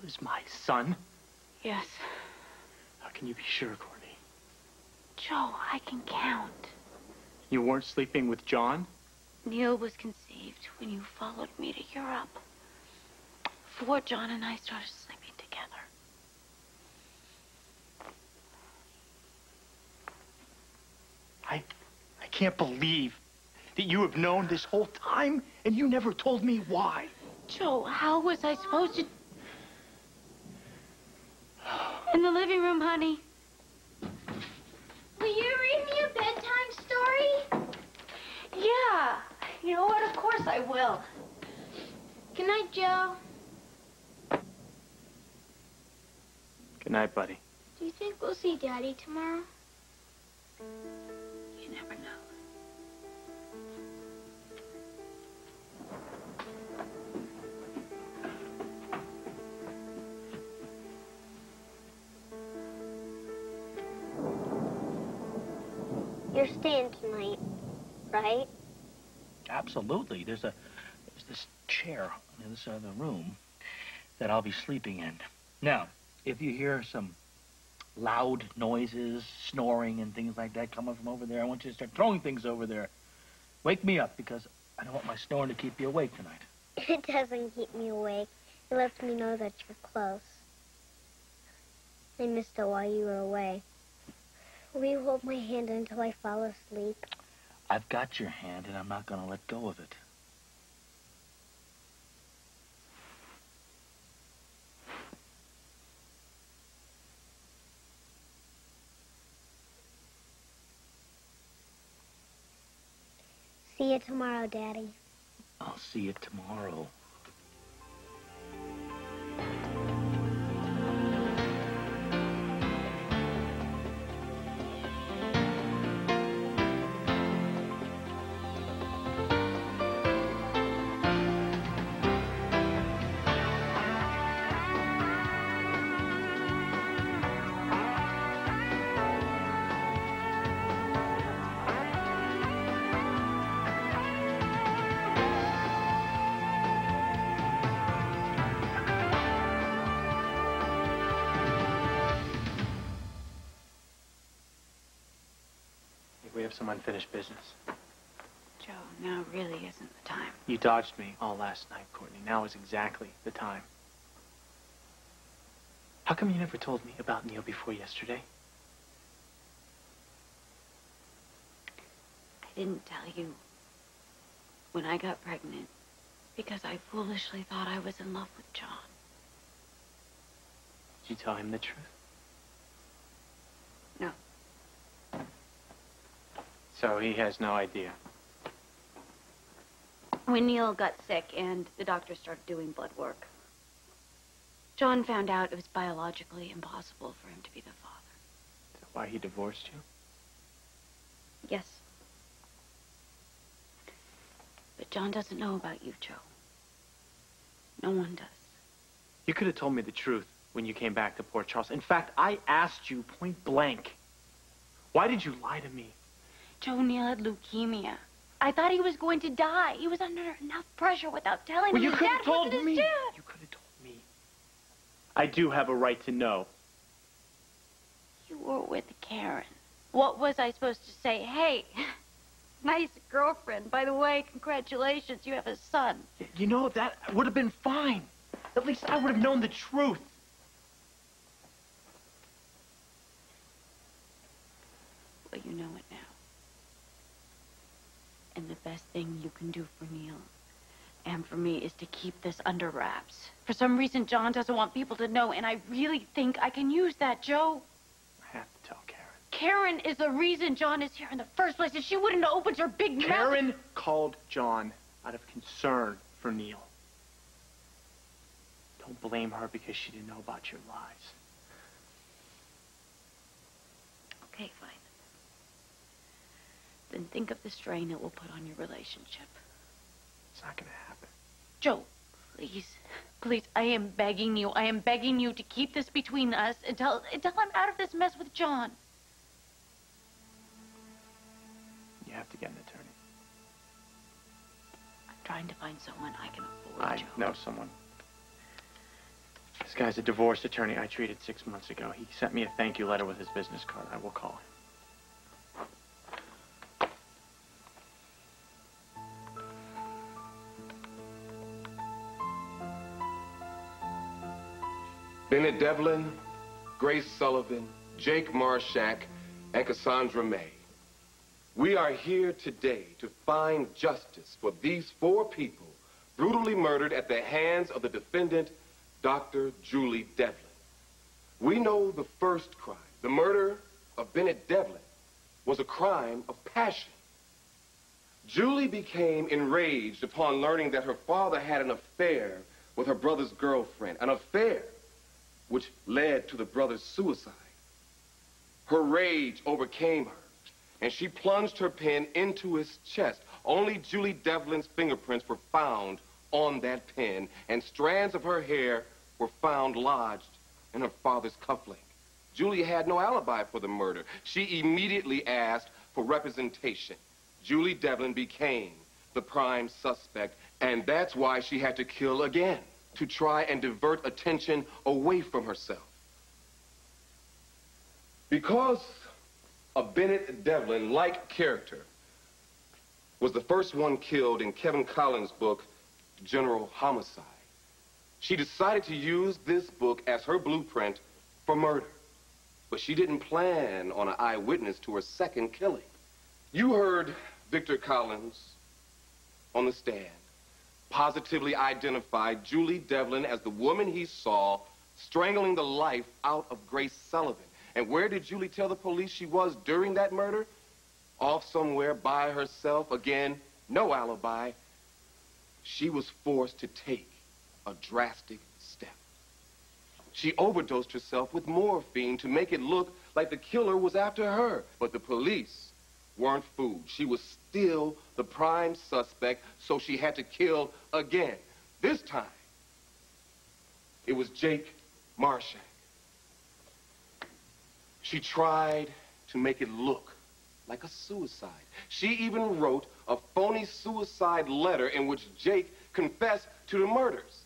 is my son? Yes. How can you be sure, Courtney? Joe, I can count. You weren't sleeping with John? Neil was conceived when you followed me to Europe. Before John and I started sleeping together. I can't believe that you have known this whole time and you never told me why. Joe, how was I supposed to... In the living room, honey. Will you read me a bedtime story? Yeah. You know what? Of course I will. Good night, Joe. Good night, buddy. Do you think we'll see Daddy tomorrow? You never know. You're staying tonight, right? Absolutely. There's this chair on the other side of the room that I'll be sleeping in. Now, if you hear some loud noises, snoring and things like that coming from over there, I want you to start throwing things over there. Wake me up, because I don't want my snoring to keep you awake tonight. It doesn't keep me awake. It lets me know that you're close. I missed it while you were away. Will you hold my hand until I fall asleep? I've got your hand, and I'm not going to let go of it. See you tomorrow, Daddy. I'll see you tomorrow. We have some unfinished business. Joe, now really isn't the time. You dodged me all last night, Courtney. Now is exactly the time. How come you never told me about Neil before yesterday? I didn't tell you when I got pregnant because I foolishly thought I was in love with John. Did you tell him the truth? No. So he has no idea. When Neil got sick and the doctor started doing blood work, John found out it was biologically impossible for him to be the father. Is that why he divorced you? Yes. But John doesn't know about you, Joe. No one does. You could have told me the truth when you came back to Port Charles. In fact, I asked you point blank. Why did you lie to me? Joe, Neil had leukemia. I thought he was going to die. He was under enough pressure without telling me. You could have Dad told wasn't me. his dad. You could have told me. I do have a right to know. You were with Karen. What was I supposed to say? Hey, nice girlfriend. By the way, congratulations, you have a son. You know, that would have been fine. At least I would have known the truth. Well, you know it now. And the best thing you can do for Neil and for me is to keep this under wraps. For some reason, John doesn't want people to know, and I really think I can use that, Joe. I have to tell Karen. Karen is the reason John is here in the first place. If she wouldn't have opened her big mouth... Karen called John out of concern for Neil. Don't blame her because she didn't know about your lies. Okay, fine. Then think of the strain it will put on your relationship. It's not gonna happen. Joe, please. Please, I am begging you. I am begging you to keep this between us until I'm out of this mess with John. You have to get an attorney. I'm trying to find someone I can afford, I Joe. know someone. This guy's a divorce attorney I treated 6 months ago. He sent me a thank you letter with his business card. I will call him. Bennett Devlin, Grace Sullivan, Jake Marshak, and Cassandra May. We are here today to find justice for these 4 people brutally murdered at the hands of the defendant, Dr. Julie Devlin. We know the first crime, the murder of Bennett Devlin, was a crime of passion. Julie became enraged upon learning that her father had an affair with her brother's girlfriend, an affair which led to the brother's suicide. Her rage overcame her, and she plunged her pen into his chest. Only Julie Devlin's fingerprints were found on that pen, and strands of her hair were found lodged in her father's cufflink. Julie had no alibi for the murder. She immediately asked for representation. Julie Devlin became the prime suspect, and that's why she had to kill again, to try and divert attention away from herself. Because a Bennett Devlin-like character was the first one killed in Kevin Collins' book, General Homicide, she decided to use this book as her blueprint for murder. But she didn't plan on an eyewitness to her second killing. You heard Victor Collins on the stand positively identified Julie Devlin as the woman he saw strangling the life out of Grace Sullivan. And where did Julie tell the police she was during that murder? Off somewhere by herself. Again, no alibi. She was forced to take a drastic step. She overdosed herself with morphine to make it look like the killer was after her. But the police weren't fooled. She was still the prime suspect, so she had to kill again. This time, it was Jake Marshak. She tried to make it look like a suicide. She even wrote a phony suicide letter in which Jake confessed to the murders.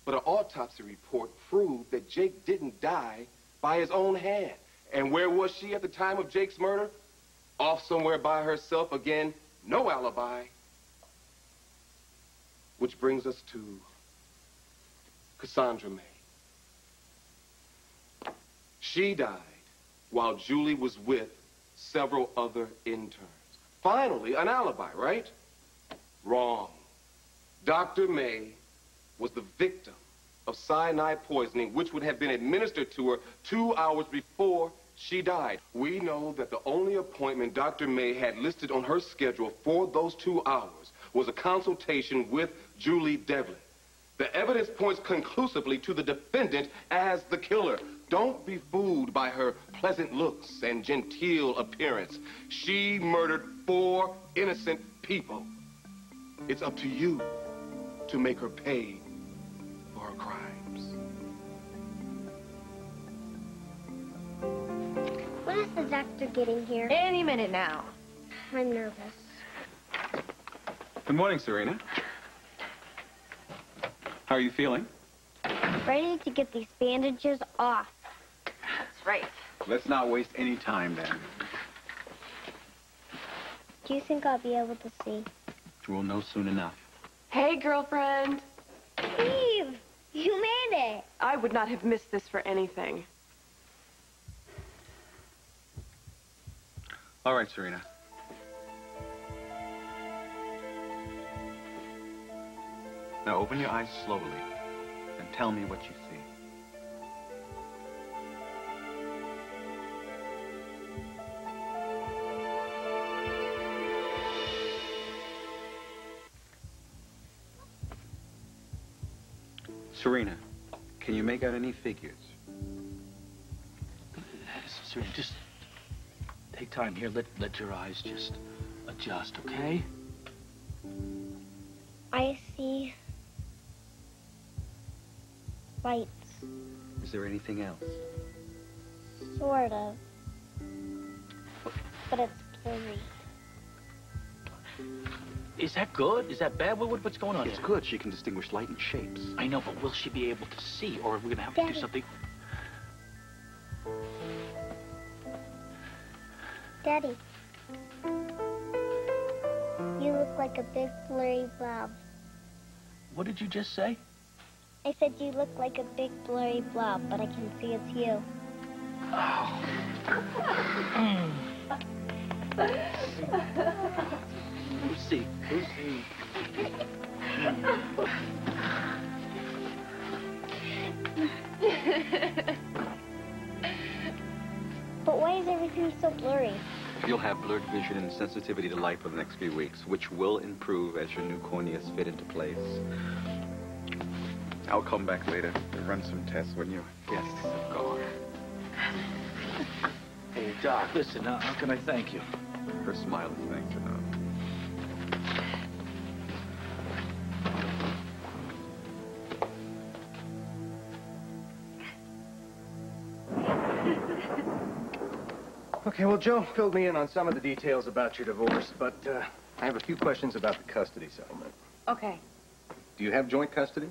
But an autopsy report proved that Jake didn't die by his own hand. And where was she at the time of Jake's murder? Off somewhere by herself. Again, no alibi. Which brings us to Cassandra May. She died while Julie was with several other interns. Finally, an alibi, right? Wrong. Dr. May was the victim of cyanide poisoning, which would have been administered to her 2 hours before she died. We know that the only appointment Dr. May had listed on her schedule for those 2 hours was a consultation with Julie Devlin. The evidence points conclusively to the defendant as the killer. Don't be fooled by her pleasant looks and genteel appearance. She murdered 4 innocent people. It's up to you to make her pay for her crimes. When is the doctor getting here? Any minute now. I'm nervous. Good morning, Serena. How are you feeling? Ready to get these bandages off. That's right. Let's not waste any time, then. Do you think I'll be able to see? We'll know soon enough. Hey, girlfriend. Steve, you made it. I would not have missed this for anything. All right, Serena. Now open your eyes slowly and tell me what you see. Serena, can you make out any figures? Serena, just take time here. Let your eyes just adjust, okay? I see lights, Is there anything else? sort of. But it's blurry. Is that good? Is that bad? What's going on It's here? good. She can distinguish light and shapes. I know, but will she be able to see, or are we going to have to do Daddy. something? Daddy, you look like a big blurry blob. What did you just say? I said you look like a big blurry blob, but I can see it's you. Oh. Lucy. But why is everything so blurry? You'll have blurred vision and sensitivity to light for the next few weeks, which will improve as your new corneas fit into place. I'll come back later to run some tests when your guests have gone. Hey, Doc, listen, how can I thank you? Her smile is thanks enough. Okay, well, Joe filled me in on some of the details about your divorce, but I have a few questions about the custody settlement. Okay. Do you have joint custody?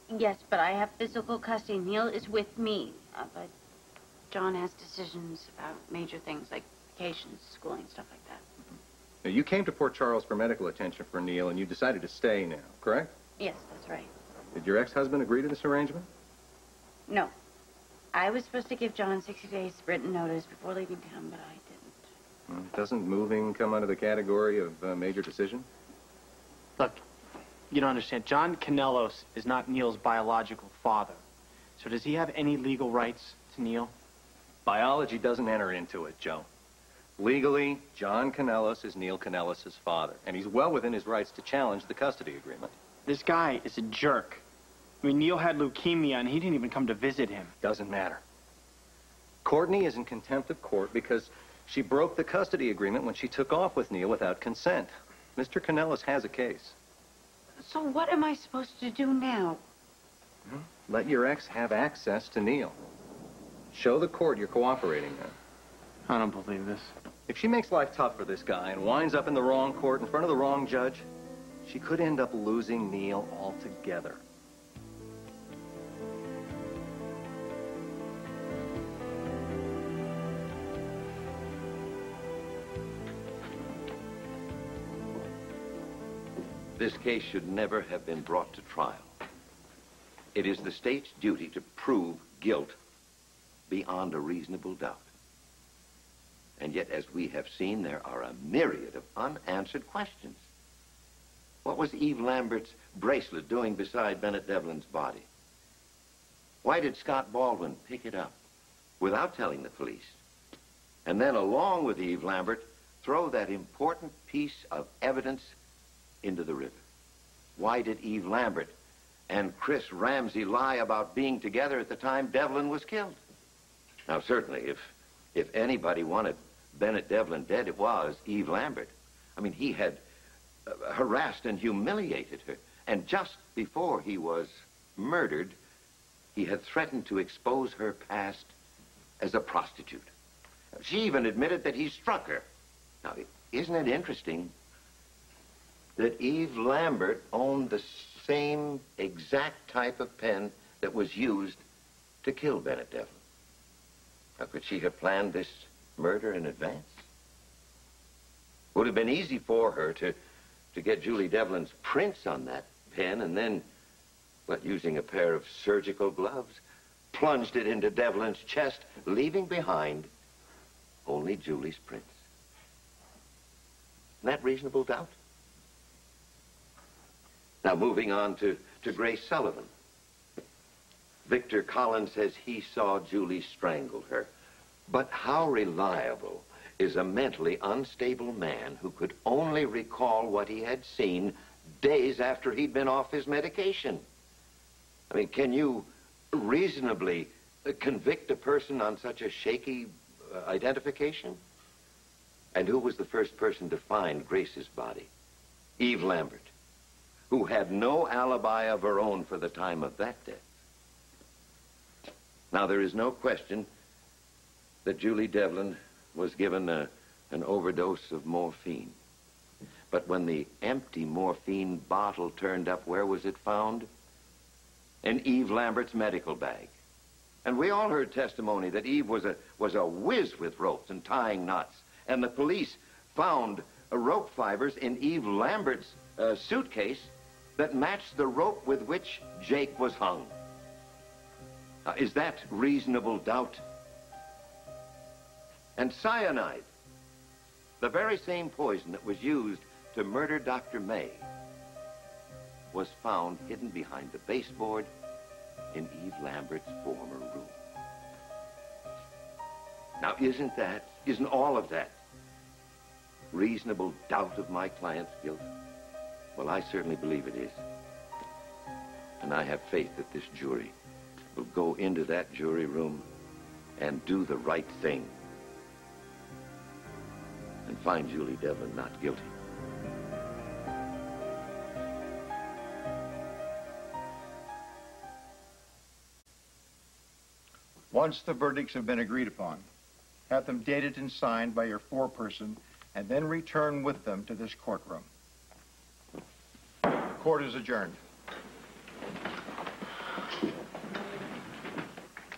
Yes, but I have physical custody. Neil is with me. But John has decisions about major things like vacations, schooling, stuff like that. Now, you came to Port Charles for medical attention for Neil, and you decided to stay now, correct? Yes, that's right. Did your ex-husband agree to this arrangement? No. I was supposed to give John 60 days written notice before leaving town, but I didn't. Doesn't moving come under the category of major decision? Look, you don't understand. John Kanellos is not Neil's biological father. So does he have any legal rights to Neil? Biology doesn't enter into it, Joe. Legally, John Kanellos is Neil Kanellos' father, and he's well within his rights to challenge the custody agreement. This guy is a jerk. I mean, Neil had leukemia, and he didn't even come to visit him. Doesn't matter. Courtney is in contempt of court because she broke the custody agreement when she took off with Neil without consent. Mr. Kanellos has a case. So what am I supposed to do now? Let your ex have access to Neil. Show the court you're cooperating now. I don't believe this. If she makes life tough for this guy and winds up in the wrong court in front of the wrong judge, she could end up losing Neil altogether. This case should never have been brought to trial. It is the state's duty to prove guilt beyond a reasonable doubt. And yet, as we have seen, there are a myriad of unanswered questions. What was Eve Lambert's bracelet doing beside Bennett Devlin's body? Why did Scott Baldwin pick it up without telling the police? And then, along with Eve Lambert, throw that important piece of evidence into the river. Why did Eve Lambert and Chris Ramsey lie about being together at the time Devlin was killed? Now, certainly, if anybody wanted Bennett Devlin dead, it was Eve Lambert. I mean, he had harassed and humiliated her. And just before he was murdered, he had threatened to expose her past as a prostitute. She even admitted that he struck her. Now, isn't it interesting that Eve Lambert owned the same exact type of pen that was used to kill Bennett Devlin? How could she have planned this murder in advance? Would have been easy for her to get Julie Devlin's prints on that pen and then, using a pair of surgical gloves, plunged it into Devlin's chest, leaving behind only Julie's prints. Isn't that reasonable doubt? Now, moving on to Grace Sullivan. Victor Collins says he saw Julie strangle her. But how reliable is a mentally unstable man who could only recall what he had seen days after he'd been off his medication? I mean, can you reasonably convict a person on such a shaky identification? And who was the first person to find Grace's body? Eve Lambert, who had no alibi of her own for the time of that death. Now, there is no question that Julie Devlin was given an overdose of morphine. But when the empty morphine bottle turned up, where was it found? In Eve Lambert's medical bag. And we all heard testimony that Eve was a whiz with ropes and tying knots. And the police found rope fibers in Eve Lambert's suitcase that matched the rope with which Jake was hung. Is that reasonable doubt? And cyanide, the very same poison that was used to murder Dr. May, was found hidden behind the baseboard in Eve Lambert's former room. Now, isn't all of that reasonable doubt of my client's guilt? Well, I certainly believe it is. And I have faith that this jury will go into that jury room and do the right thing and find Julie Devlin not guilty. Once the verdicts have been agreed upon, have them dated and signed by your foreperson, and then return with them to this courtroom. Court is adjourned.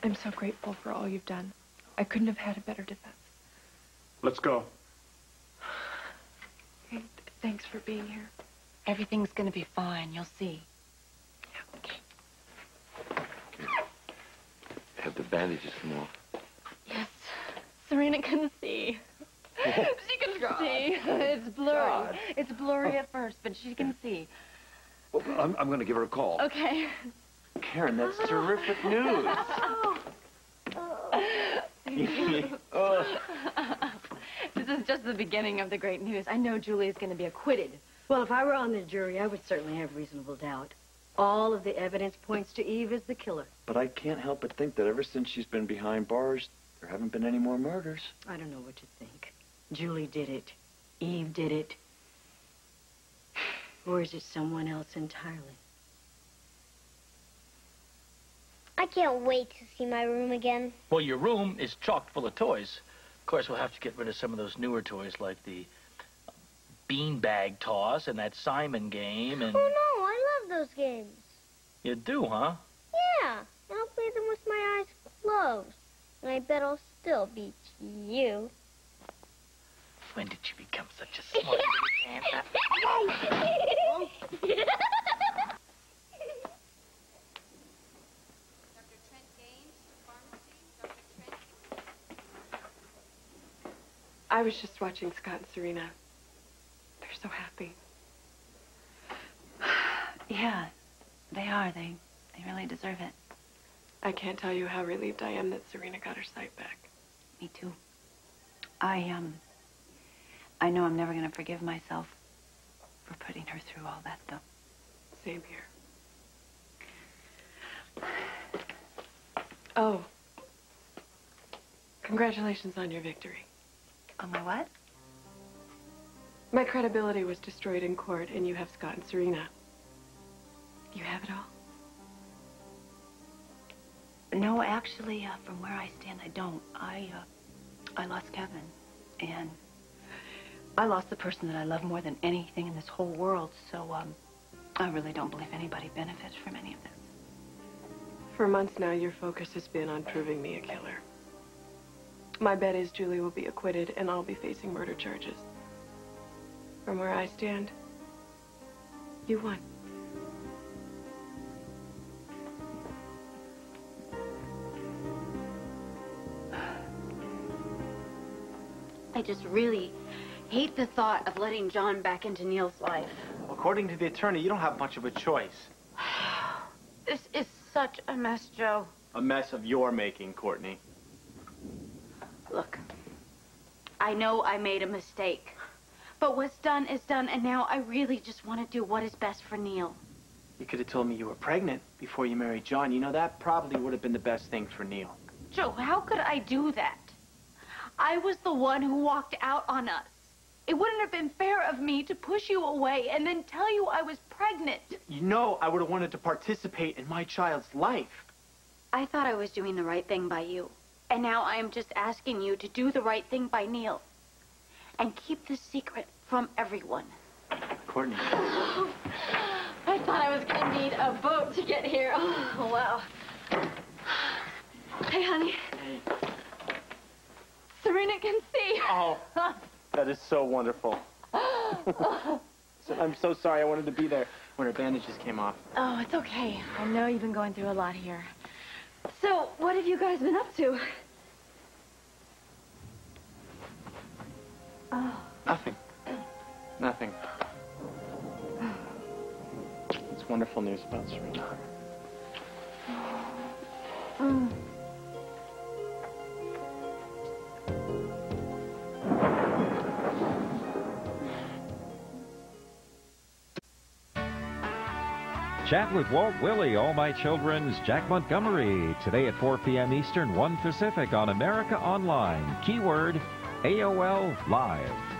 I'm so grateful for all you've done. I couldn't have had a better defense. Let's go. Hey, thanks for being here. Everything's gonna be fine. You'll see. Have the bandages come off? Yes. Serena can see. She can see. It's blurry. God. It's blurry at first, but she can see. Well, I'm going to give her a call. Okay. Karen, that's terrific news. This is just the beginning of the great news. I know Julie's going to be acquitted. Well, if I were on the jury, I would certainly have reasonable doubt. All of the evidence points to Eve as the killer. But I can't help but think that ever since she's been behind bars, there haven't been any more murders. I don't know what you think. Julie did it. Eve did it. Or is it someone else entirely? I can't wait to see my room again. Well, your room is chock full of toys. Of course, we'll have to get rid of some of those newer toys like the beanbag toss and that Simon game and... Oh, no, I love those games. You do, huh? Yeah, I'll play them with my eyes closed. And I bet I'll still beat you. When did you become such a smart little Santa? I was just watching Scott and Serena. They're so happy. Yeah, they are. They really deserve it. I can't tell you how relieved I am that Serena got her sight back. Me too. I know I'm never going to forgive myself for putting her through all that, though. Same here. Oh. Congratulations on your victory. On my what? My credibility was destroyed in court, and you have Scott and Serena. You have it all? No, actually, from where I stand, I don't. I lost Kevin, and I lost the person that I love more than anything in this whole world, so, I really don't believe anybody benefits from any of this. For months now, your focus has been on proving me a killer. My bet is Julie will be acquitted, and I'll be facing murder charges. From where I stand, you won. I just really hate the thought of letting John back into Neil's life. According to the attorney, you don't have much of a choice. This is such a mess, Joe. A mess of your making, Courtney. Look, I know I made a mistake, but what's done is done, and now I really just want to do what is best for Neil. You could have told me you were pregnant before you married John. You know, that probably would have been the best thing for Neil. Joe, how could I do that? I was the one who walked out on us. It wouldn't have been fair of me to push you away and then tell you I was pregnant. You know I would have wanted to participate in my child's life. I thought I was doing the right thing by you. And now I am just asking you to do the right thing by Neil. And keep this secret from everyone. Courtney. I thought I was going to need a boat to get here. Oh, wow. Hey, honey. Hey. Serena can see. Oh, that is so wonderful. I'm so sorry. I wanted to be there when her bandages came off. Oh, it's okay. I know you've been going through a lot here. So, what have you guys been up to? Oh. Nothing. Nothing. It's wonderful news about Serena. Mm. Chat with Walt Willey, All My Children's Jack Montgomery. Today at 4 p.m. Eastern, 1 Pacific on America Online. Keyword AOL Live.